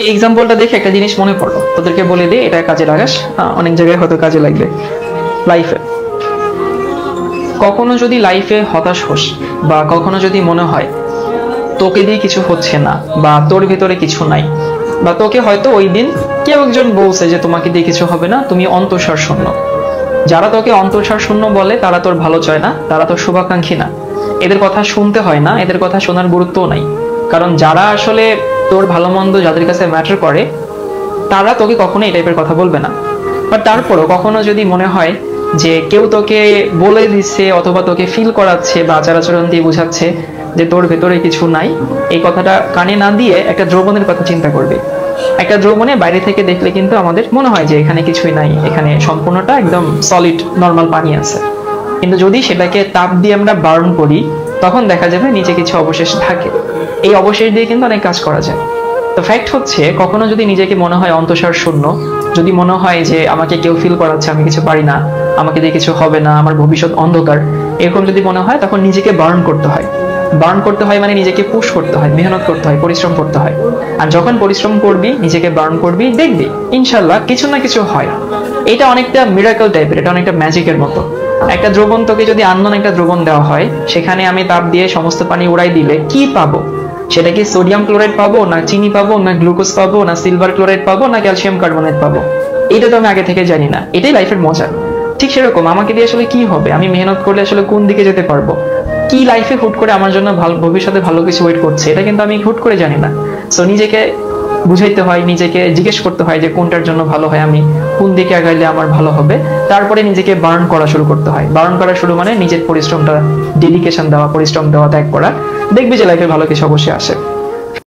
এই এক্সাম্পলটা দেখে একটা জিনিস মনে পড়লো, তোদেরকে বলে দিই, এটা কাজে লাগাস, অনেক জায়গায় হয়তো কাজে লাগবে লাইফে। কখনো যদি লাইফে হতাশ হোস বা কখনো যদি মনে হয় তোকে দিয়ে কিছু হচ্ছে না বা তোর ভেতরে কিছু নাই, বা তোকে হয়তো ওই দিন কেউ একজন বলছে যে তোমাকে দিয়ে কিছু হবে না, তুমি অন্তঃসার শূন্য। যারা তোকে অন্তঃসার শূন্য বলে তারা তোর ভালো চায় না, তারা তোর শুভাকাঙ্ক্ষী না। এদের কথা শুনতে হয় না, এদের কথা শোনার গুরুত্বও নাই। কারণ যারা আসলে তোর ভালো মন্দ যাদের কাছে ম্যাটার করে তারা তোকে কখনো এই টাইপের কথা বলবে না। বাট তারপরও কখনো যদি মনে হয় যে কেউ তোকে বলে দিচ্ছে অথবা তোকে ফিল করাচ্ছে বা আচার আচরণ দিয়ে বোঝাচ্ছে যে তোর ভেতরে কিছু নাই, এই কথাটা কানে না দিয়ে একটা যৌবনের কথা চিন্তা করবে। একটা যৌবনে বাইরে থেকে দেখলে কিন্তু আমাদের মনে হয় যে এখানে কিছুই নাই, এখানে সম্পূর্ণটা একদম সলিড নর্মাল পানি আছে। কিন্তু যদি সেটাকে তাপ দিয়ে আমরা বার্ন করি তখন দেখা যাবে নিচে কিছু অবশেষ থাকে। এই অবশেষ দিয়ে কিন্তু অনেক কাজ করা যায়। তো ফ্যাক্ট হচ্ছে, কখনো যদি নিজেকে মনে হয় অন্তঃসার শূন্য, যদি মনে হয় যে আমাকে কেউ ফিল করাচ্ছে আমি কিছু পারি না, আমাকে দিয়ে কিছু হবে না, আমার ভবিষ্যৎ অন্ধকার, এরকম যদি মনে হয় তখন নিজেকে বার্ন করতে হয়। বার্ন করতে হয় মানে নিজেকে পুশ করতে হয়, মেহনত করতে হয়, পরিশ্রম করতে হয়। আর যখন পরিশ্রম করবি, নিজেকে বার্ন করবি, দেখবি ইনশাল্লাহ কিছু না কিছু হয়। এটা অনেকটা মিরাকল টাইপের, এটা অনেকটা ম্যাজিকের মতো। একটা দ্রবণ তোকে যদি আননোন একটা দ্রবণ দেওয়া হয়, সেখানে আমি তাপ দিয়ে সমস্ত পানি উড়াই দিলে কি পাবো? সেটা কি সোডিয়াম ক্লোরাইড পাবো, না চিনি পাবো, না গ্লুকোজ পাবো, না সিলভার ক্লোরাইড পাবো, না ক্যালসিয়াম কার্বনেট পাবো? এটা তো আমি আগে থেকে জানি না। এটাই লাইফের মজা। ঠিক সেরকম আমাকে দিয়ে আসলে কি হবে, আমি মেহনত করলে আসলে কোন দিকে যেতে পারবো, কি লাইফে হুট করে আমার জন্য ভালো ভবিষ্যতে ভালো কিছু ওয়েট করছে, এটা কিন্তু আমি হুট করে জানি না। সো নিজেকে বুঝাইতে হয়, নিজেকে জিজ্ঞেস করতে হয় যে কোনটার জন্য ভালো হয়, আমি কোন দিকে আগাইলে আমার ভালো হবে। তারপরে নিজেকে বার্ন করা শুরু করতে হয়। বার্ন করা শুরু মানে নিজের পরিশ্রমটা, ডেডিকেশন দেওয়া, পরিশ্রম দেওয়া, ত্যাগ করা। দেখবি যে লাইফে ভালো কিছু অবশ্যই আসে।